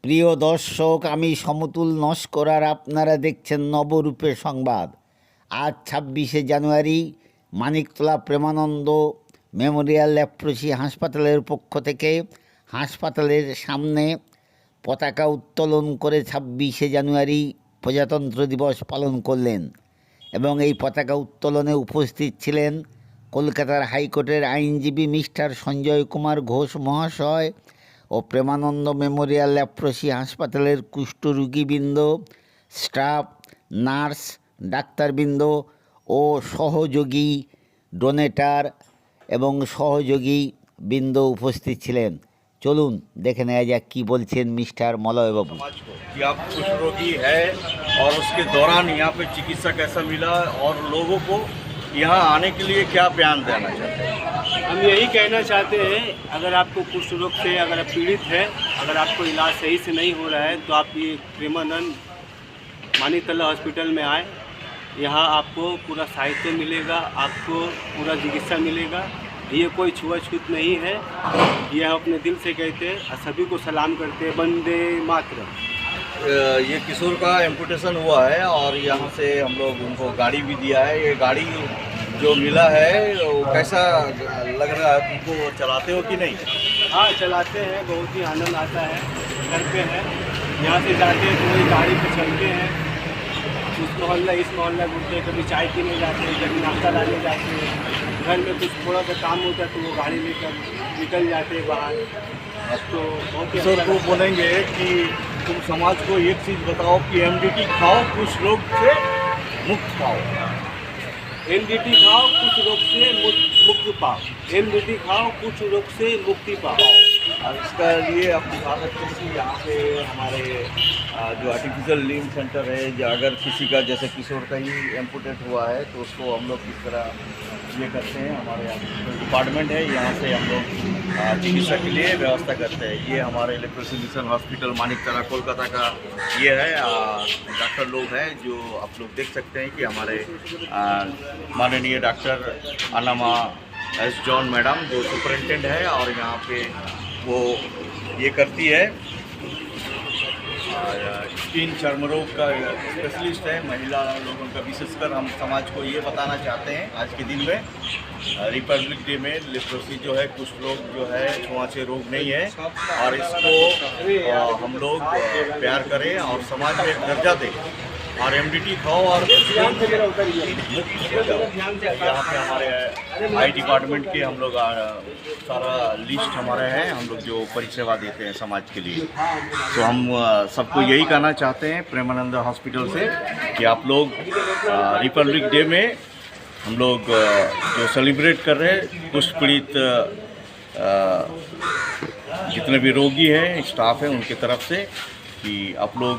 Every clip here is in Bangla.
প্রিয় দর্শক, আমি সমতুল নস্কর আর আপনারা দেখছেন নবরূপে সংবাদ। আজ 26শে জানুয়ারি মানিকতলা প্রেমানন্দ মেমোরিয়াল লেপ্রসি হাসপাতালের পক্ষ থেকে হাসপাতালের সামনে পতাকা উত্তোলন করে 26শে জানুয়ারি প্রজাতন্ত্র দিবস পালন করলেন এবং এই পতাকা উত্তোলনে উপস্থিত ছিলেন কলকাতার হাইকোর্টের আইনজীবী মিস্টার সঞ্জয় কুমার ঘোষ মহাশয় ও প্রেমানন্দ মেমোরিয়াল লেপ্রসি হাসপাতালের কুষ্ঠরোগীবৃন্দ, স্টাফ, নার্স, ডাক্তারবৃন্দ ও সহযোগী ডোনেটার এবং সহযোগী বৃন্দ উপস্থিত ছিলেন। চলুন দেখে নেওয়া যাক কী বলছেন মিস্টার মলয় বাবু। कि आप कुछ रोगी है और उसके दौरान यहाँ पे चिकित्सा कैसा मिला और लोगों को यहाँ आने के लिए क्या बयान देना चाहते हैं? हम यही कहना चाहते हैं, अगर आपको कुष्ठ रोग से अगर आप पीड़ित है, अगर आपको इलाज सही से नहीं हो रहा है तो आप ये प्रेमानंद मानिकतला हॉस्पिटल में आए। यहाँ आपको पूरा साहित्य मिलेगा, आपको पूरा चिकित्सा मिलेगा। ये कोई छुआछूत नहीं है, ये हम अपने दिल से कहते हैं और सभी को सलाम करते हैं। वंदे मातरम। ये किशोर का एम्पुटेशन हुआ है और यहाँ से हम लोग उनको गाड़ी भी दिया है। ये गाड़ी जो मिला है वो कैसा लग रहा है तुमको? चलाते हो कि नहीं? हाँ, चलाते हैं, बहुत ही आनंद आता है। घर पे है, यहाँ से जाते हैं तो वही गाड़ी पे चलते हैं, उस मोहल्ला इस मोहल्ला घूमते हैं, कभी चाय पीने जाते हैं, कभी नाश्ता लाने जाते हैं। घर में कुछ थोड़ा सा काम होता है तो वो गाड़ी लेकर निकल जाते हैं बाहर। तो बहुत ही किशोर को बोलेंगे कि तुम समाज को एक चीज़ बताओ कि एमडीटी खाओ, कुछ रोग से मुक्त खाओ। एमडीटी खाओ, कुछ रोग से मुक्त पाओ। एमडीटी खाओ, कुछ रोग से मुक्ति पाओ। और इसका लिए आप दिखा सकते हैं कि यहाँ पे हमारे जो आर्टिफिशियल लिम्ब सेंटर है, या अगर किसी का जैसे किशोर का ही एम्पुटेट हुआ है तो उसको हम लोग किस तरह ये करते हैं। हमारे यहाँ डिपार्टमेंट है, यहाँ से हम लोग चिकित्सा के लिए व्यवस्था करते हैं। ये हमारे leprosy mission hospital Maniktala Kolkata का ये है। डॉक्टर लोग हैं जो आप लोग देख सकते हैं कि हमारे माननीय डॉक्टर अनामा एस जॉन मैडम जो सुपरिटेंडेंट है और यहाँ पे वो ये करती है। स्किन चर्म रोग का स्पेशलिस्ट है, महिला लोगों का। विशेषकर हम समाज को ये बताना चाहते हैं आज के दिन में, रिपब्लिक डे में, लेप्रोसी जो है, कुछ लोग जो है छुआछे रोग नहीं है और इसको हम लोग प्यार करें और समाज में एक दर्जा दें और एमडीटी खाओ और यहाँ पे हमारे आई डिपार्टमेंट के हम लोग सारा लिस्ट हमारे हैं, हम लोग जो परिसेवा देते हैं समाज के लिए। तो हम सबको यही कहना चाहते हैं प्रेमानंद हॉस्पिटल से कि आप लोग रिपब्लिक डे में हम लोग जो सेलिब्रेट कर रहे हैं, कुष्ठ पीड़ित जितने भी रोगी हैं, स्टाफ हैं, उनके तरफ से कि आप लोग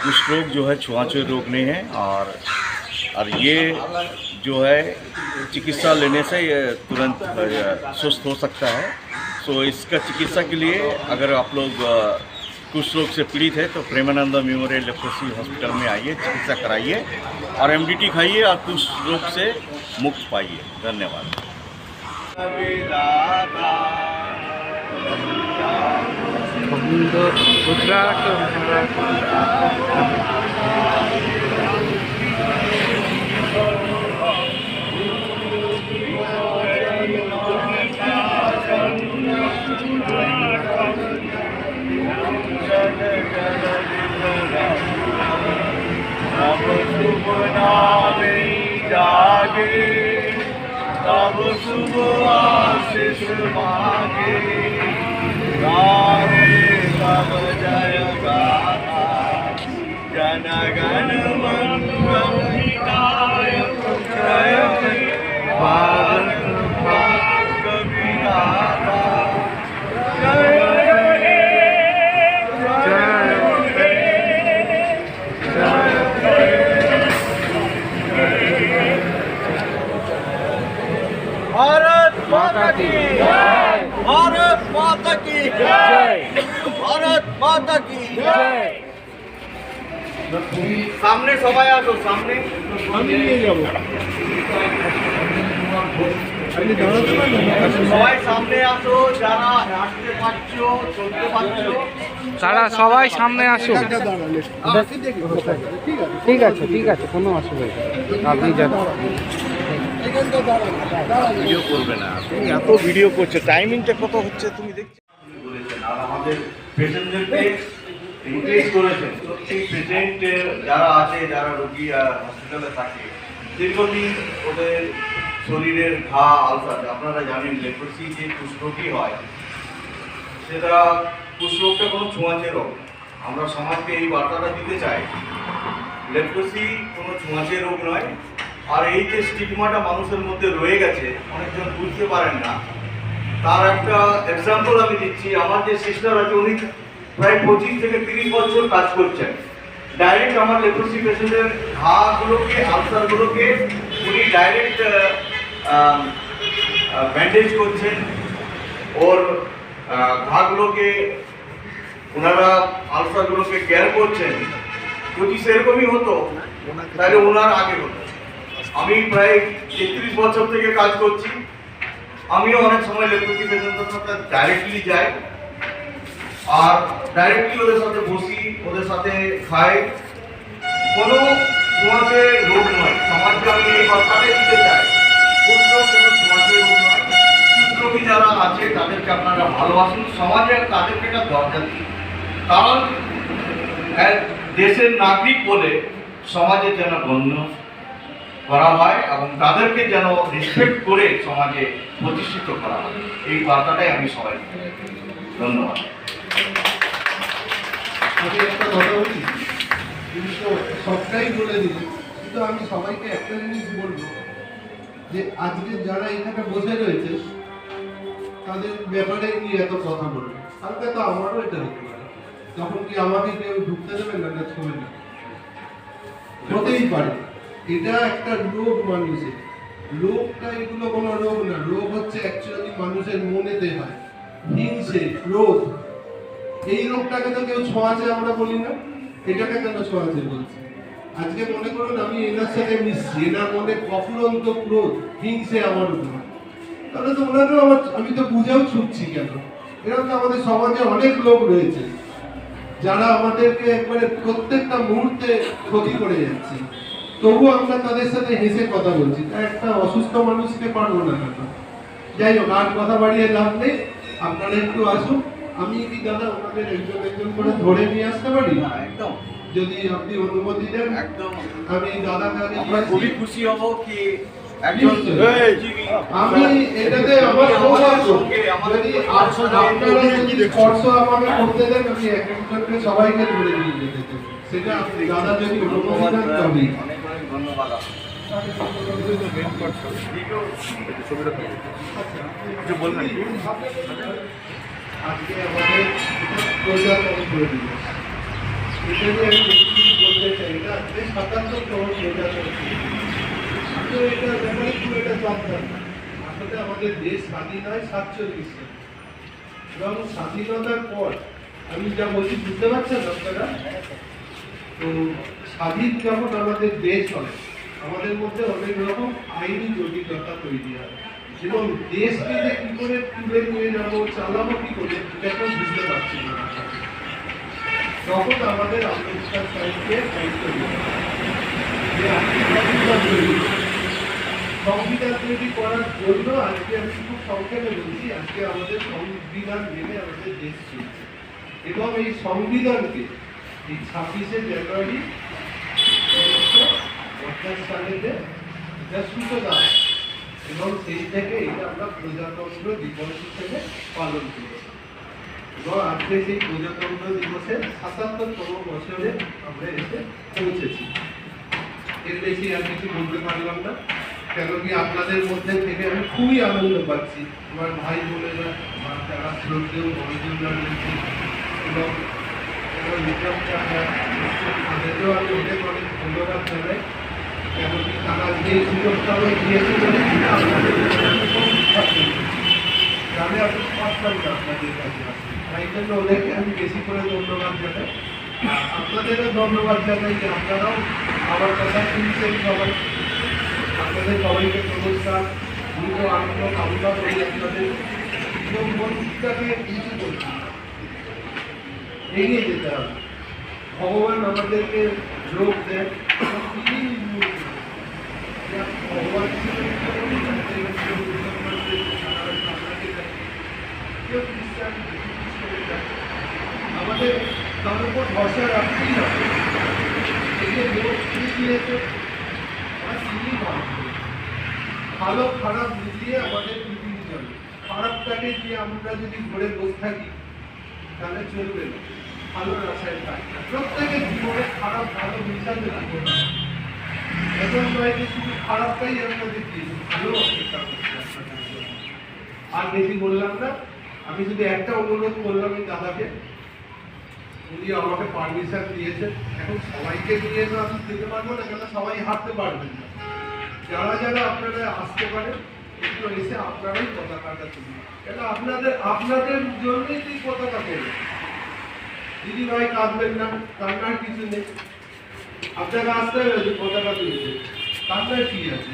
कुछ रोग जो है छुआछूत रोग नहीं है और ये जो है चिकित्सा लेने से ये तुरंत स्वस्थ हो सकता है। सो इसका चिकित्सा के लिए अगर आप लोग कुछ रोग से पीड़ित है तो प्रेमानंद मेमोरियल लेप्रोसी हॉस्पिटल में आइए, चिकित्सा कराइए और एमडीटी खाइए और कुछ रोग से मुक्त पाइए। धन्यवाद। तब शुभ आशीष मांगे, तब जय गाथा, जन गण मंगल विनायक, जय भारत भाग्य विधाता, जय भारत माता की जय, भारत माता की जय, भारत माता की जय। सामने सबाई आ, तो सामने সবাই সামনে আসো, যারা হাঁটতে পারছো, চলতে পারছো। তারা সবাই সামনে আসুন। ঠিক আছে, ঠিক আছে, কোনো অসুবিধা নেই। আপনি যান। ভিডিও করবে না, তুমি এত ভিডিও করছো, টাইমিংটা কত হচ্ছে তুমি দেখছো বলেছেন। আর আমাদের পেশেন্টদেরকে এনকারেজ করেছেন। প্রত্যেক পেশেন্টের যারা আছে, যারা রোগী হসপিটালে থাকে, দীর্ঘদিন ওদের শরীরের ঘা, আলসার, আপনারা জানেন লেপ্রোসি যে কুষ্ঠরোগী হয়, সেটা কুষ্ঠরোগটা কোনো ছোঁয়াচে রোগ। আমরা সমাজকে এই বার্তাটা দিতে চাই, লেপ্রোসি কোনো ছোঁয়াচে রোগ নয়। আর এই যে স্টিগমাটা মানুষের মধ্যে রয়ে গেছে, অনেকজন বুঝতে পারেন না, তার একটা এক্সাম্পল আমি দিচ্ছি। আমার যে সিস্টার আছে, উনি প্রায় 25 থেকে 30 বছর কাজ করছেন। ডাইরেক্ট আমার লেপ্রোসি পেশেন্টের ঘাগুলোকে, আলসারগুলোকে উনি ডাইরেক্ট ব্যান্ডেজ করছেন। ওর ঘাগুলোকে ওনারা, আলসারগুলোকে কেয়ার করছেন। যদি সেরকমই হতো তাহলে ওনার আগে হতো। আমি প্রায় 33 বছর থেকে কাজ করছি। আমিও অনেক সময় লেপ্রোসি পেশেন্টের সাথে ডাইরেক্টলি যাই, আর ডাইরেক্টলি ওদের সাথে বসি, ওদের সাথে খাই। কোনো ছোঁয়াচে রোগ নয়। সমাজকে আমি এই কথাটাই দিতে চাই, কুষ্ঠরোগ কোনো ছোঁয়াচে রোগ নয়। কুষ্ঠরোগী যারা আছে তাদেরকে আপনারা ভালোবাসুন, সমাজে তাদেরকে একটা দরজা দিন। কারণ এক দেশের নাগরিক বলে সমাজে যেন গণ্য করা হয় এবং তাদেরকে যেন রেসপেক্ট করে সমাজে প্রতিষ্ঠিত করা হয়, এই বার্তাটাই আমি সবাইকে ধন্যবাদ। আমি একটা কথা বলি, তুমি তো সবটাই বলে দিলে, কিন্তু আমি সবাইকে একটা জিনিস বলবো যে আজকে যারা এখানে বসে রয়েছে তাদের ব্যাপারে কি এত কথা বলবো, কালকে তো আমারও এটা হতে পারে, তখন কি আমাকে কেউ ঢুকতে দেবে না, না ছবি না, হতেই পারে। এটা একটা রোগ মানুষের, রোগটা এগুলো কোনো রোগ না, রোগ হচ্ছে অ্যাকচুয়ালি মানুষের মনেতে হয়, হিংসে, ক্রোধ। এই রোগটাকে তো কেউ ছোঁয়াচে আমরা বলি না, এটাকে কেন ছোঁয়াচে বলছি? আজকে মনে করুন আমি এনার সাথে মিশছি, এনার মনে অফুরন্ত ক্রোধ, হিংসে আমার উপর, তাহলে তো ওনারও আমি তো বুঝেও ছুটছি কেন? এরকম তো আমাদের সমাজে অনেক লোক রয়েছে যারা আমাদেরকে একবারে প্রত্যেকটা মুহূর্তে ক্ষতি করে যাচ্ছে, তবুও আমরা তাদের সাথে হেসে কথা বলছি। তাই একটা অসুস্থ মানুষকে পারবো না কেন? যাই হোক, আর কথা বাড়িয়ে লাভ নেই, আপনারা একটু আসুন। আমি কি দাদা ওনাদের একজন একজন করে ধরে নিয়ে আসতে পারি? একদম, যদি আপনি অনুমতি দেন। একদম আমি দাদাকে আমরা খুবই খুশি হব কি একজন আমি এটাতে আমার সৌভাগ্য, যদি আপনারা যদি স্পর্শ আমাকে করতে দেন, আমি এক একজনকে সবাইকে ধরে নিয়ে যেতে চাই। সেটা আপনি দাদা যদি অনুমতি দেন তবেই। অনেক অনেক ধন্যবাদ। আজকে আমাদের প্রজাতন্ত্র দিবস, এটা নিয়ে আমি বেশি বলতে চাই না। আজকে ৭৭তম প্রজাতন্ত্র দিবস। তো এটা ব্যাপারে খুব এটা জানতাম না। আসলে আমাদের দেশ স্বাধীন হয় ৪৭ সালে, এবং স্বাধীনতার পর আমি যা বলছি বুঝতে পারছেন আপনারা? তো স্বাধীন যখন আমাদের দেশ হয়, আমাদের মধ্যে অনেক রকম আইনি জটিলতা তৈরি হয়, এবং দেশকে যে কি করে তুলে নিয়ে যাবো, চালাবো কি করে, এটা বুঝতে পারছি না। তখন আমাদের আম্বেদকর সাহেবকে দায়িত্ব দিতে হবে যে আপনি সংবিধান তৈরি করার জন্য। আজকে আমি খুব সংক্ষেপে বলছি, আজকে আমাদের সংবিধান মেনে আমাদের দেশ চলছে, এবং এই সংবিধানকে এই 26শে জানুয়ারি 1950 সালেতে এটা সূচনা, এবং সেই থেকে এটা আমরা প্রজাতন্ত্র দিবস হিসেবে পালন করেছি, এবং আজকে সেই প্রজাতন্ত্র দিবসের ৭৭তম বছরে আমরা এসে পৌঁছেছি। এর বেশি আর কিছু বলতে পারলাম না, কেন কি আপনাদের মধ্যে থেকে আমি খুবই আনন্দ পাচ্ছি। আমার ভাই বোনেরা, আমার যারা শ্রদ্ধেয় বড়জনরা রয়েছে, এবং তাদেরকেও আমি অনেক অনেক ধন্যবাদ জানাই, কেন কি তারা যে সুযোগটা আমাকে দিয়েছে বলে আমি পারতাম না আপনাদের কাছে আসতে, তাই জন্য ওদেরকে আমি বেশি করে ধন্যবাদ জানাই। আপনাদেরও ধন্যবাদ জানাই যে আপনারাও আমার কথা শুনছেন। সবাই আপনাদের সবাইকে নমস্কার, দীর্ঘ আনন্দ কামনা করি আপনাদের এবং মনটাকে কিছু করছি এগিয়ে যেতে হবে। ভগবান আমাদেরকে যোগ দেন, ভগবান আমাদের তার উপর ভরসা রাখতেই হবে। ভালো খারাপ মিলিয়ে আমাদের পৃথিবী চলে। খারাপটাকে দিয়ে আমরা যদি ঘরে বসে থাকি তাহলে চলবে না। ভালো রাস্তায় থাকি প্রত্যেকের জীবনে খারাপ ভালো মিশাতে থাকবে না। এখন নয় যে শুধু খারাপটাই আমরা দেখি, ভালো অপেক্ষা করছি আপনাদের জন্য। আর বেশি বললাম না, আমি শুধু একটা অনুরোধ করলাম এই দাদাকে, উনি আমাকে পারমিশন দিয়েছেন। এখন সবাইকে নিয়ে তো আমি যেতে পারবো না, কেন সবাই হাঁটতে পারবেন না। যারা যারা আপনারা আসতে পারেন একটু এসে আপনারাই পতাকাটা তুলুন, কেন আপনাদের জন্যই তুই পতাকা করবে। দিদি ভাই কাঁদবেন না, কান্নার কিছু নেই। আপনারা আসতে হবে পতাকা তুলতে, কান্নার কি আছে?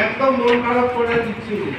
একদম মন খারাপ করার কিছু নেই।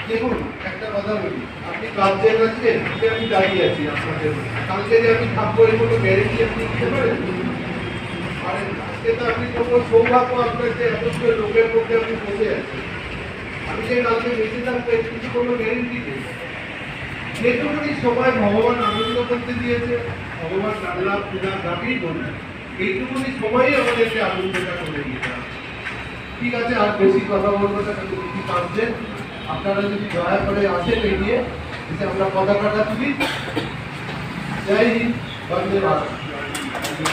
দেখুন একটা কথা বলি, আপনি কাজের আজকে আমি দাঁড়িয়ে আছি আপনাদের, কালকে যে আমি থাকবো এর কোনো গ্যারেন্টি আপনি দিতে পারেন? আজকে তো আপনি কোনো সৌভাগ্য আপনার যে এত লোকের মধ্যে আপনি বসে আছেন। আমি যে কালকে বেঁচে থাকবো এর কিছু কোনো গ্যারেন্টি নেই। যেটুকুনি সময় ভগবান আনন্দ করতে দিয়েছে, ভগবান আল্লাহ পূজা যাকেই বলবেন, এইটুকুনি সময়ই আমাদেরকে আনন্দটা করে দিতে হবে। ঠিক আছে, আর বেশি কথা বলবো না, কিন্তু কি কাঁদছেন। আপনারা যদি দয়া করে আসেন এগিয়ে এসে আমরা পতাকাটা তুলি। জয় হিন্দ, বন্দে ভারত।